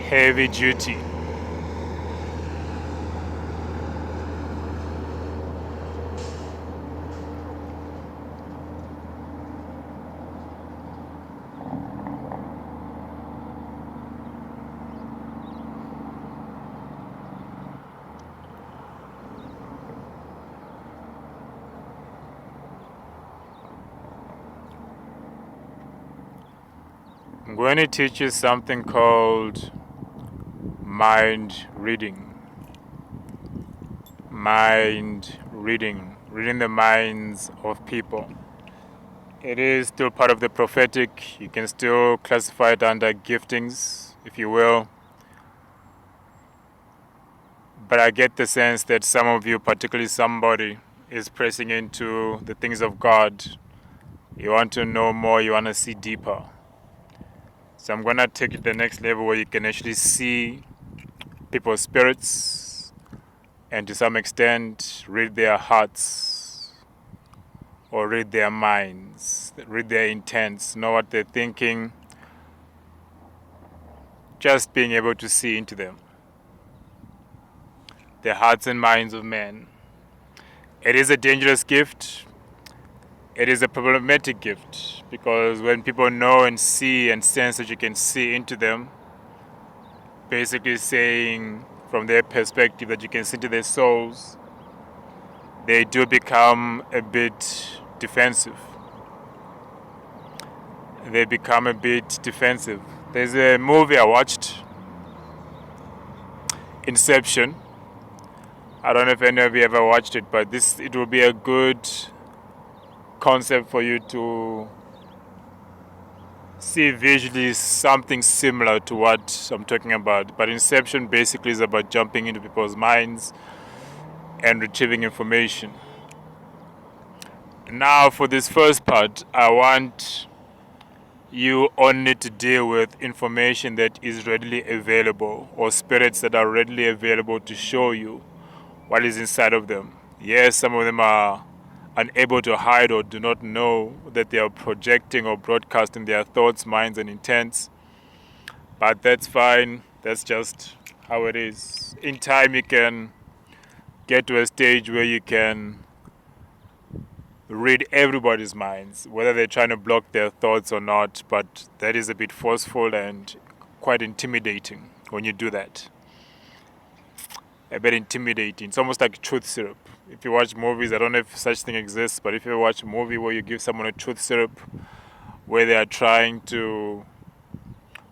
heavy duty. I'm going to teach you something called mind reading. Mind reading. Reading the minds of people. It is still part of the prophetic. You can still classify it under giftings, if you will. But I get the sense that some of you, particularly somebody, is pressing into the things of God. You want to know more, you want to see deeper. So I'm going to take it to the next level where you can actually see people's spirits and to some extent read their hearts or read their minds, read their intents, know what they're thinking, just being able to see into them, the hearts and minds of men. It is a dangerous gift. It is a problematic gift because when people know and see and sense that you can see into them, basically saying from their perspective that you can see into their souls, they do become a bit defensive. They become a bit defensive. There's a movie I watched, Inception. I don't know if any of you ever watched it, but it will be a good concept for you to see visually something similar to what I'm talking about. But Inception basically is about jumping into people's minds and retrieving information. Now for this first part, I want you only to deal with information that is readily available or spirits that are readily available to show you what is inside of them. Yes, some of them are unable to hide or do not know that they are projecting or broadcasting their thoughts, minds, and intents. But that's fine. That's just how it is. In time, you can get to a stage where you can read everybody's minds, whether they're trying to block their thoughts or not. But that is a bit forceful and quite intimidating when you do that. A bit intimidating. It's almost like truth syrup. If you watch movies, I don't know if such thing exists, but if you watch a movie where you give someone a truth syrup, where they are trying to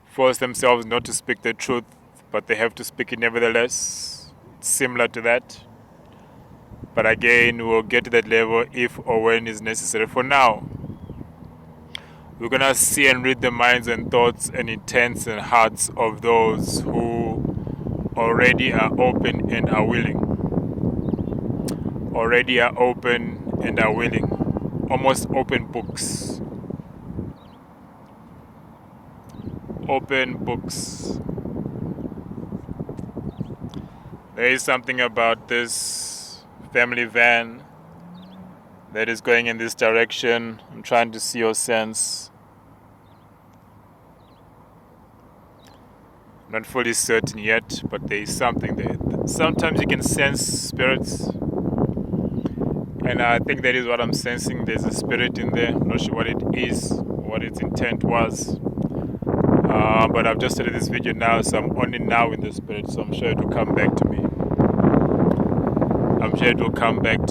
force themselves not to speak the truth, but they have to speak it nevertheless, it's similar to that. But again, we'll get to that level if or when is necessary. For now, we're going to see and read the minds and thoughts and intents and hearts of those who already are open and are willing. Already are open and are willing. Almost open books. Open books. There is something about this family van that is going in this direction. I'm trying to see or sense. I'm not fully certain yet, but there is something there. Sometimes you can sense spirits. And I think that is what I'm sensing. There's a spirit in there. I'm not sure what it is, what its intent was. But I've just started this video now, so I'm only now in the spirit. So I'm sure it will come back to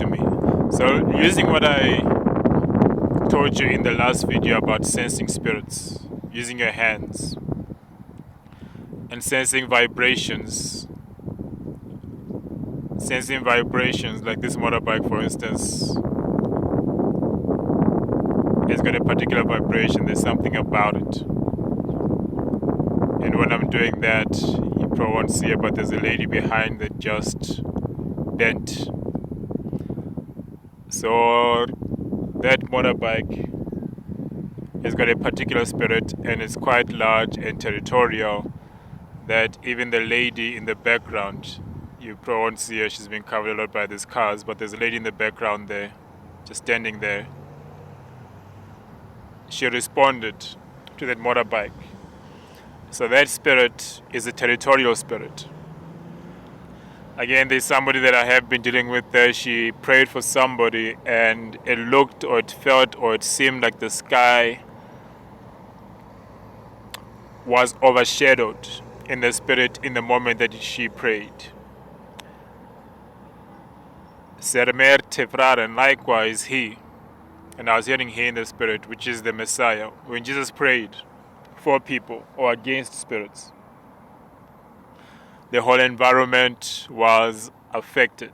me. So using what I told you in the last video about sensing spirits, using your hands and sensing vibrations. Sensing vibrations, like this motorbike for instance, it's got a particular vibration. There's something about it. And when I'm doing that, you probably won't see it, but there's a lady behind that just bent. So that motorbike has got a particular spirit, and it's quite large and territorial, that even the lady in the background, you probably won't see her, she's been covered a lot by these cars, but there's a lady in the background there, just standing there. She responded to that motorbike. So that spirit is a territorial spirit. Again, there's somebody that I have been dealing with there. She prayed for somebody and it looked or it felt or it seemed like the sky was overshadowed in the spirit in the moment that she prayed. Sermer Tefrar, and likewise he. And I was hearing he in the spirit, which is the Messiah. When Jesus prayed for people or against spirits, the whole environment was affected.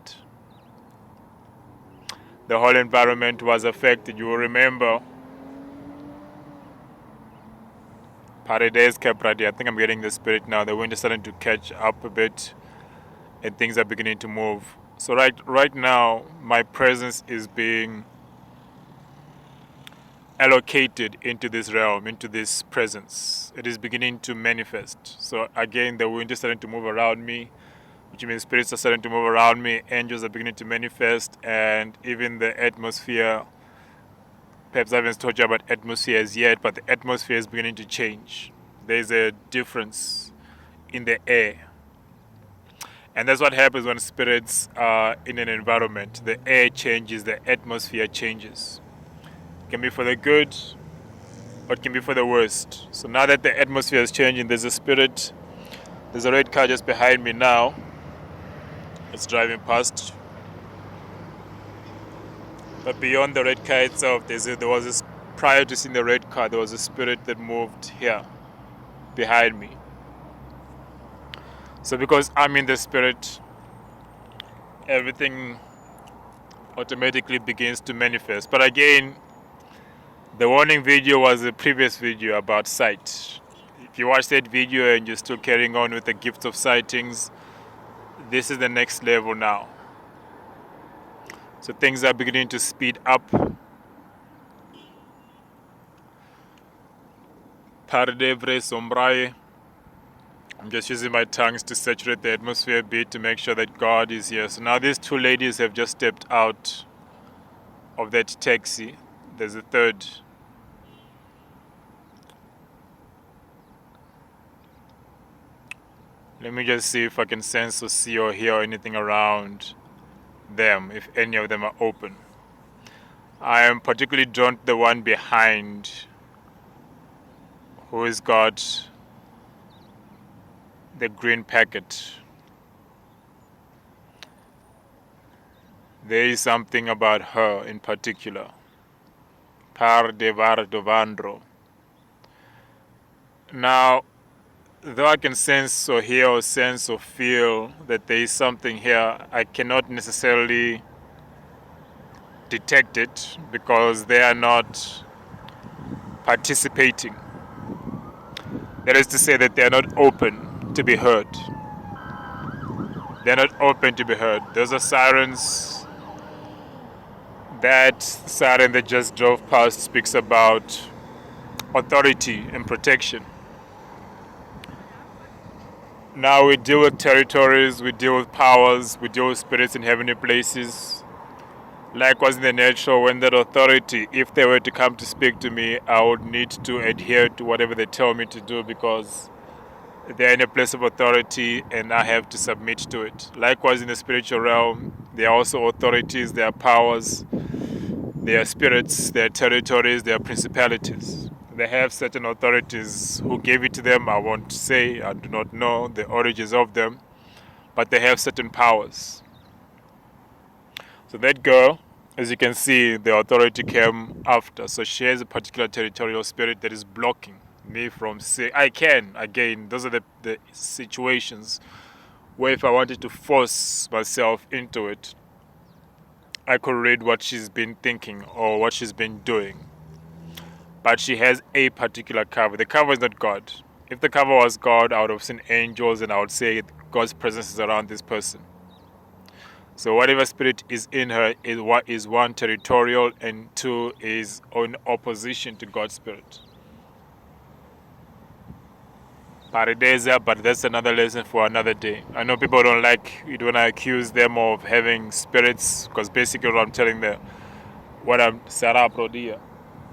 The whole environment was affected. You will remember Paredes Capradi. I think I'm getting the spirit now. The wind is starting to catch up a bit and things are beginning to move. So right now, my presence is being allocated into this realm, into this presence. It is beginning to manifest. So again, the wind is starting to move around me, which means spirits are starting to move around me. Angels are beginning to manifest, and even the atmosphere. Perhaps I haven't told you about atmospheres yet, but the atmosphere is beginning to change. There's a difference in the air. And that's what happens when spirits are in an environment. The air changes, the atmosphere changes. It can be for the good, or it can be for the worst. So now that the atmosphere is changing, there's a spirit. There's a red car just behind me now. It's driving past. But beyond the red car itself, prior to seeing the red car, there was a spirit that moved here, behind me. So because I'm in the spirit, everything automatically begins to manifest. But again, the warning video was a previous video about sight. If you watch that video and you're still carrying on with the gift of sightings, this is the next level now. So things are beginning to speed up. Pardevre sombrae. I'm just using my tongues to saturate the atmosphere a bit to make sure that God is here. So now these two ladies have just stepped out of that taxi. There's a third. Let me just see if I can sense or see or hear anything around them, if any of them are open. I am particularly drawn to the one behind, who has got the green packet. There is something about her in particular. Par de Vardovandro. Now, though I can sense or hear or sense or feel that there is something here, I cannot necessarily detect it because they are not participating. That is to say that they are not open to be heard. They are not open to be heard. Those are sirens. That siren that just drove past speaks about authority and protection. Now we deal with territories, we deal with powers, we deal with spirits in heavenly places. Likewise in the natural, when that authority, if they were to come to speak to me, I would need to adhere to whatever they tell me to do because they're in a place of authority and I have to submit to it. Likewise in the spiritual realm, there are also authorities, there are powers, there are spirits, there are territories, there are principalities. They have certain authorities. Who gave it to them, I won't say. I do not know the origins of them. But they have certain powers. So that girl, as you can see, the authority came after. So she has a particular territorial spirit that is blocking me from saying, I can. Again, those are the situations where if I wanted to force myself into it, I could read what she's been thinking or what she's been doing. But she has a particular cover. The cover is not God. If the cover was God, I would have seen angels and I would say God's presence is around this person. So whatever spirit is in her is one, territorial, and two, is in opposition to God's spirit. Paradesa, but that's another lesson for another day. I know people don't like it when I accuse them of having spirits, because basically what I'm telling them, what I'm Sarah Prodia.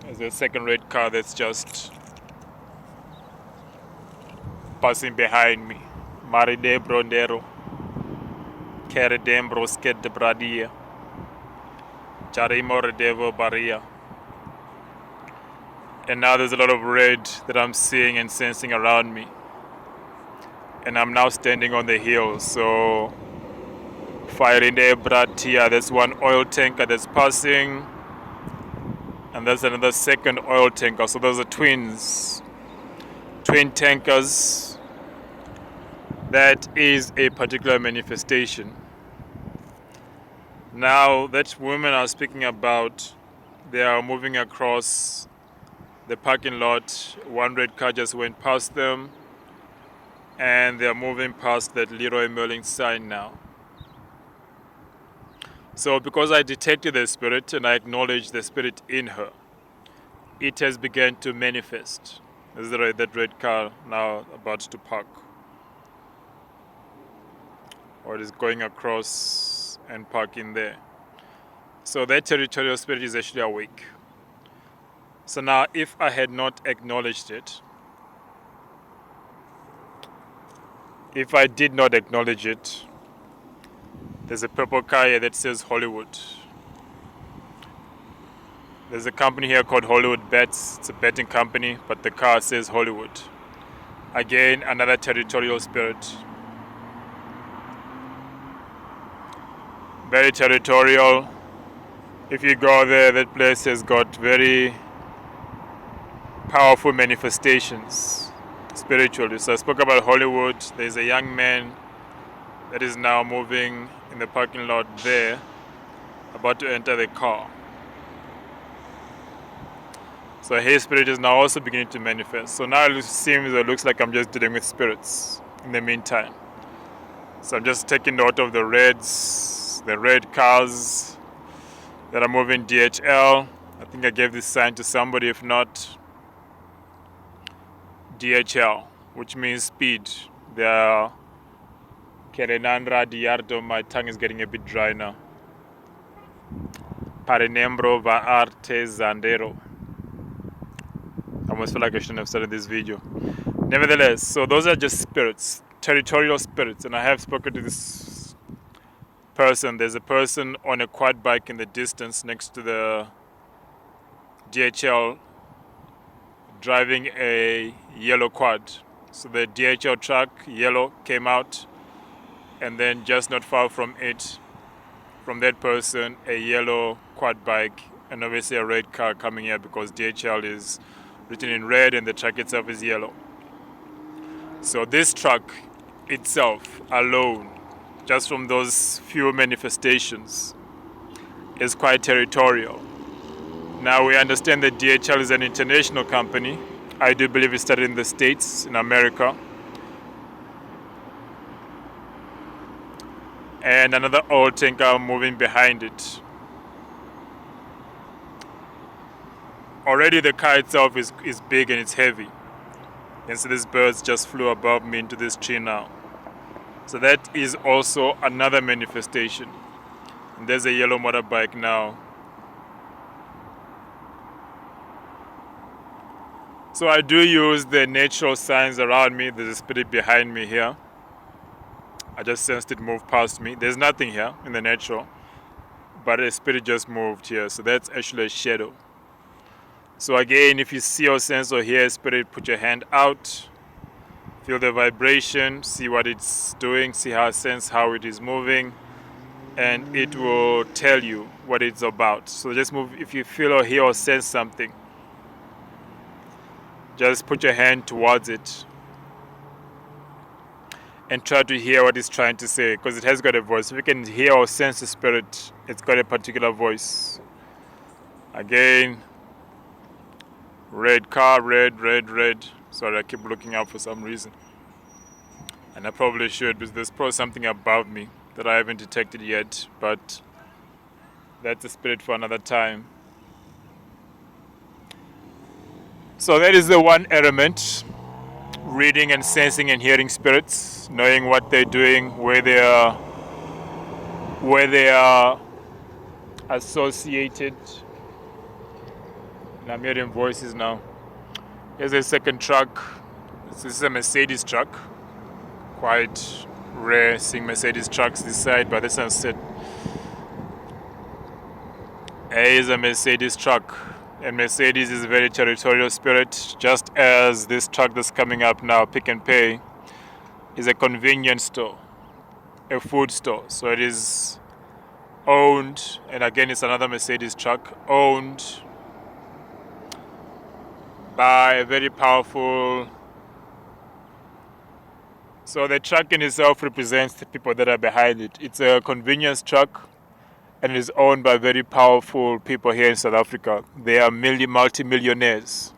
There's a second red car that's just passing behind me. Maride Brondero, Keredem Brosket de Bradia, Jarimor Devo Baria. And now there's a lot of red that I'm seeing and sensing around me. And I'm now standing on the hill, so firing the Bratia, there's one oil tanker that's passing, and there's another second oil tanker. So those are twin tankers. That is a particular manifestation. Now that women are speaking about, they are moving across the parking lot. One red car just went past them, and they are moving past that Leroy Merlin sign now. So because I detected the spirit and I acknowledged the spirit in her, it has begun to manifest. This is that red car now about to park, or it is going across and parking there. So that territorial spirit is actually awake. So now if I had not acknowledged it, if I did not acknowledge it, there's a purple car here that says Hollywood. There's a company here called Hollywood Bets. It's a betting company, but the car says Hollywood. Again, another territorial spirit. Very territorial. If you go there, that place has got very powerful manifestations spiritually. So I spoke about Hollywood. There's a young man that is now moving in the parking lot there, about to enter the car. So his spirit is now also beginning to manifest. So now it looks like I'm just dealing with spirits in the meantime. So I'm just taking note of the red cars that are moving DHL. I think I gave this sign to somebody, if not DHL, which means speed. They are Kerenandra Diardo, my tongue is getting a bit dry now. Parinembro va arte zandero. I almost feel like I shouldn't have started this video. Nevertheless, so those are just spirits, territorial spirits, and I have spoken to this person. There's a person on a quad bike in the distance next to the DHL driving a yellow quad. So the DHL truck, yellow, came out, and then just not far from it, from that person, a yellow quad bike, and obviously a red car coming here because DHL is written in red and the truck itself is yellow. So this truck itself alone, just from those few manifestations, is quite territorial. Now we understand that DHL is an international company. I do believe it started in the States, in America. And another oil tanker moving behind it. Already the car itself is big and it's heavy. And so these birds just flew above me into this tree now. So that is also another manifestation. And there's a yellow motorbike now. So I do use the natural signs around me. There's a spirit behind me here. I just sensed it move past me. There's nothing here in the natural, but a spirit just moved here. So that's actually a shadow. So again, if you see or sense or hear a spirit, put your hand out, feel the vibration, see what it's doing, see how it is moving, and it will tell you what it's about. So just move. If you feel or hear or sense something, just put your hand towards it and try to hear what it's trying to say, because it has got a voice. If you can hear or sense the spirit, it's got a particular voice. Again, red car, red. Sorry, I keep looking out for some reason. And I probably should, because there's probably something above me that I haven't detected yet, but that's a spirit for another time. So that is the one element, reading and sensing and hearing spirits, knowing what they're doing, where they are associated. And I'm hearing voices now. Here's a second truck. So this is a Mercedes truck. Quite rare seeing Mercedes trucks this side, but this one said is a Mercedes truck. And Mercedes is a very territorial spirit, just as this truck that's coming up now, Pick and Pay, is a convenience store, a food store. So it is owned, and again it's another Mercedes truck, owned by a very powerful. So the truck in itself represents the people that are behind it. It's a convenience truck, and it is owned by very powerful people here in South Africa. They are multi-millionaires.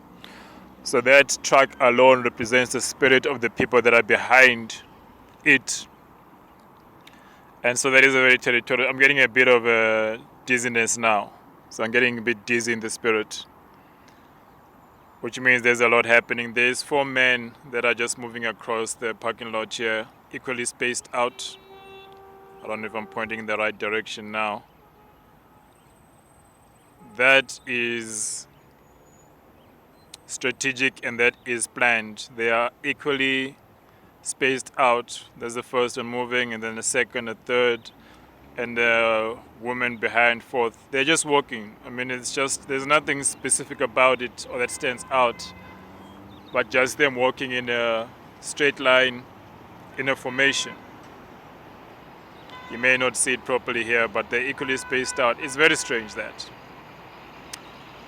So that truck alone represents the spirit of the people that are behind it. And so that is a very territorial. I'm getting a bit of a dizziness now. So I'm getting a bit dizzy in the spirit, which means there's a lot happening. There's 4 men that are just moving across the parking lot here, equally spaced out. I don't know if I'm pointing in the right direction now. That is strategic and that is planned. They are equally spaced out. There's the first one moving, and then the second, a third, and the woman behind fourth. They're just walking. I mean, it's just, there's nothing specific about it or that stands out, but just them walking in a straight line in a formation. You may not see it properly here, but they're equally spaced out. It's very strange that.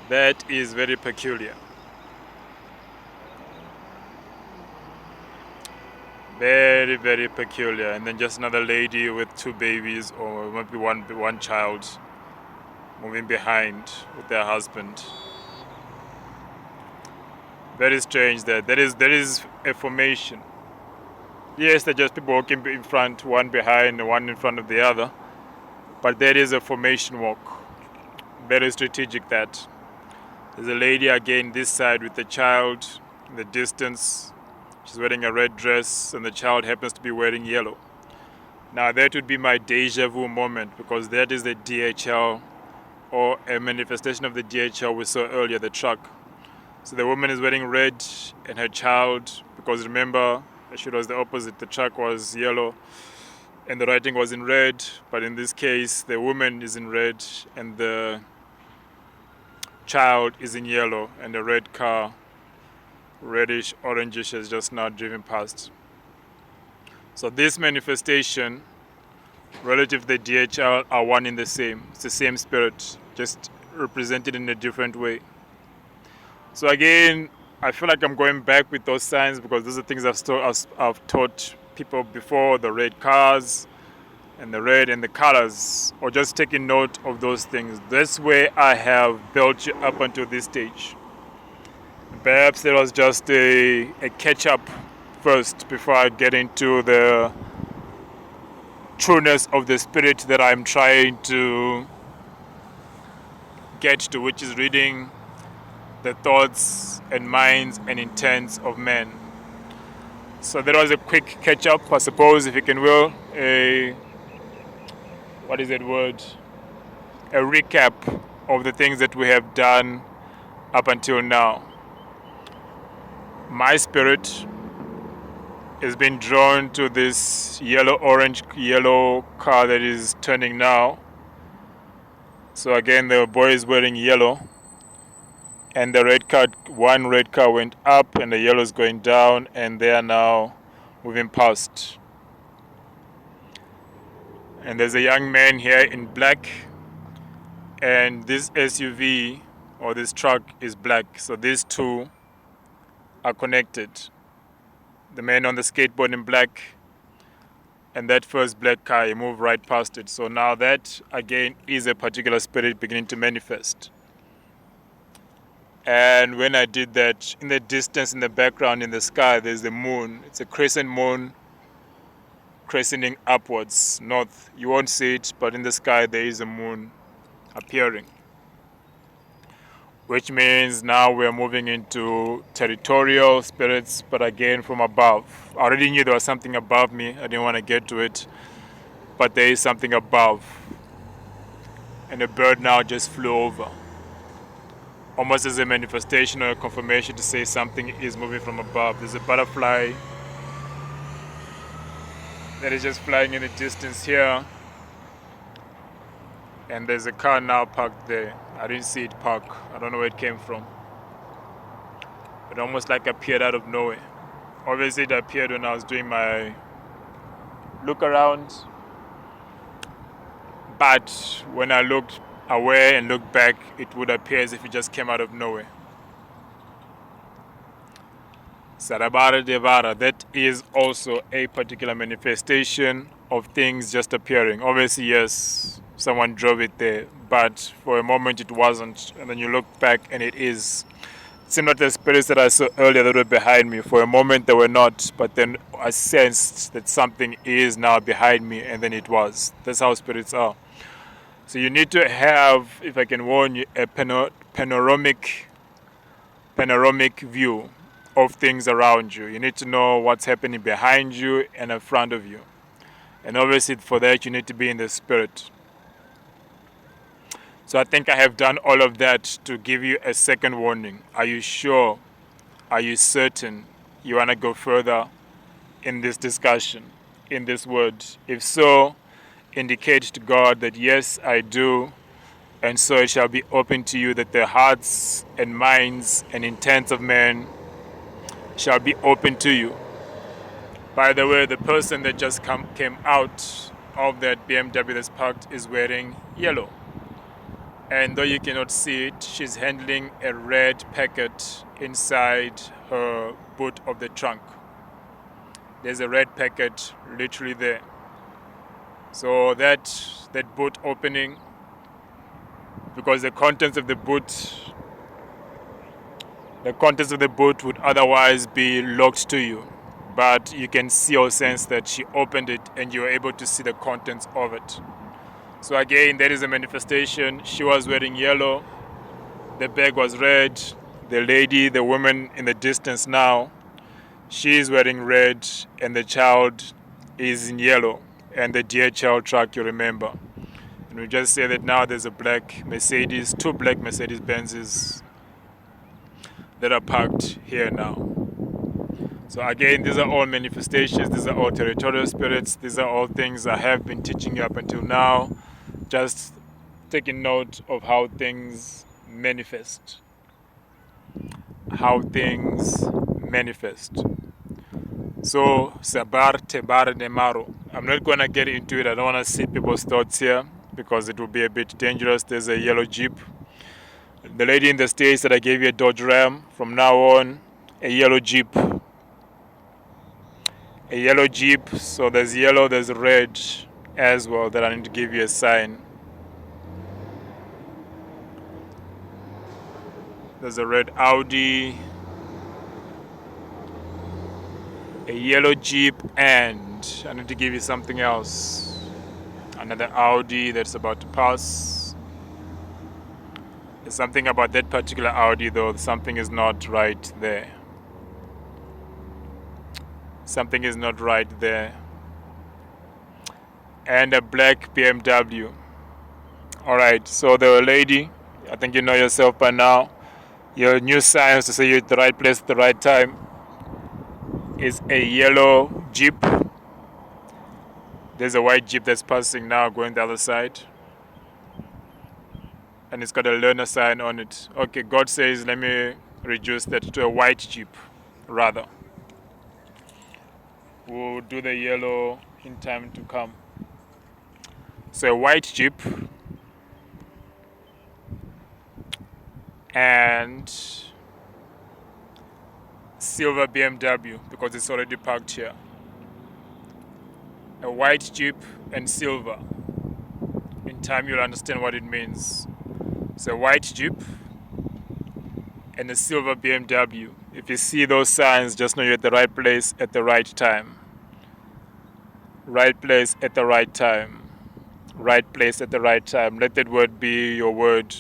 That is very peculiar. Very, very peculiar. And then just another lady with 2 babies, or maybe one child, moving behind with their husband. Very strange that there is a formation. Yes, they're just people walking in front, one behind and one in front of the other, but there is a formation walk. Very strategic that. There's a lady again this side with the child in the distance. She's wearing a red dress and the child happens to be wearing yellow. Now that would be my deja vu moment, because that is the DHL, or a manifestation of the DHL we saw earlier, the truck. So the woman is wearing red and her child, because remember, she was the opposite. The truck was yellow and the writing was in red, but in this case the woman is in red and the child is in yellow, and the red car, reddish orangish, has just now driven past. So this manifestation relative to the DHL are one in the same. It's the same spirit, just represented in a different way. So again, I feel like I'm going back with those signs, because those are things I've taught people before, the red cars and the red and the colors, or just taking note of those things. That's where I have built you up until this stage. Perhaps there was just a catch-up first before I get into the trueness of the spirit that I'm trying to get to, which is reading the thoughts and minds and intents of men. So there was a quick catch-up, I suppose, if you can will, a recap of the things that we have done up until now. My spirit has been drawn to this yellow car that is turning now. So again, the boy is wearing yellow, and one red car went up and the yellow is going down, and they are now moving past. And there's a young man here in black, and this SUV or this truck is black. So these two are connected. The man on the skateboard in black and that first black car, he moved right past it. So now that again is a particular spirit beginning to manifest. And when I did that, in the distance, in the background, in the sky, there's the moon. It's a crescent moon, crescenting upwards, north. You won't see it, but in the sky there is a moon appearing. Which means now we're moving into territorial spirits, but again from above. I already knew there was something above me. I didn't want to get to it, but there is something above. And the bird now just flew over almost as a manifestation or a confirmation to say something is moving from above. There's a butterfly that is just flying in the distance here, and there's a car now parked there. I didn't see it park. I don't know where it came from. It almost like appeared out of nowhere. Obviously it appeared when I was doing my look around, but when I looked away and looked back, it would appear as if it just came out of nowhere. Sarabara Devara, that is also a particular manifestation of things just appearing. Obviously, yes, someone drove it there, but for a moment it wasn't, and then you look back and it is. Similar to the spirits that I saw earlier that were behind me. For a moment they were not, but then I sensed that something is now behind me, and then it was. That's how spirits are. So you need to have, if I can warn you, a panoramic view of things around you. You need to know what's happening behind you and in front of you. And obviously for that you need to be in the spirit. So I think I have done all of that to give you a second warning. Are you sure? Are you certain you want to go further in this discussion, in this word? If so, indicate to God that yes, I do. And so it shall be open to you that the hearts and minds and intents of men shall be open to you. By the way, the person that just came out of that BMW that's parked is wearing yellow. And though you cannot see it, she's handling a red packet inside her boot of the trunk. There's a red packet literally there. So that boot opening, because the contents of the boot would otherwise be locked to you. But you can see or sense that she opened it and you were able to see the contents of it. So again, that is a manifestation. She was wearing yellow, the bag was red, the woman in the distance now, she is wearing red, and the child is in yellow, and the DHL truck, you remember. And we just say that now there's a black Mercedes, two black Mercedes Benzes that are parked here now. So again, these are all manifestations, these are all territorial spirits, these are all things I have been teaching you up until now. Just taking note of how things manifest. How things manifest. So, Sabar Tebar Nemaro. I'm not going to get into it. I don't want to see people's thoughts here because it will be a bit dangerous. There's a yellow Jeep. The lady in the States that I gave you a Dodge Ram. From now on, a yellow Jeep. A yellow Jeep. So there's yellow, there's red as well that I need to give you a sign. There's a red Audi, a yellow Jeep, and I need to give you something else. Another Audi that's about to pass. There's something about that particular Audi though, something is not right there. Something is not right there. And a black BMW. Alright, so the lady, I think you know yourself by now. Your new signs to say you're at the right place at the right time is a yellow Jeep. There's a white Jeep that's passing now going the other side. And it's got a learner sign on it. Okay, God says let me reduce that to a white Jeep rather. We'll do the yellow in time to come. So a white Jeep and silver BMW because it's already parked here. A white Jeep and silver. In time you'll understand what it means. So a white Jeep and a silver BMW. If you see those signs, just know you're at the right place at the right time. Right place at the right time. Right place at the right time. Let that word be your word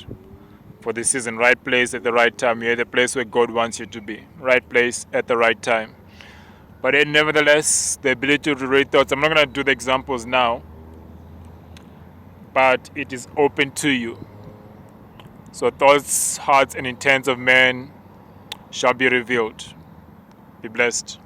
for this season. Right place at the right time. You're at the place where God wants you to be. Right place at the right time. But then nevertheless, the ability to read thoughts. I'm not going to do the examples now. But it is open to you. So thoughts, hearts, and intents of men shall be revealed. Be blessed.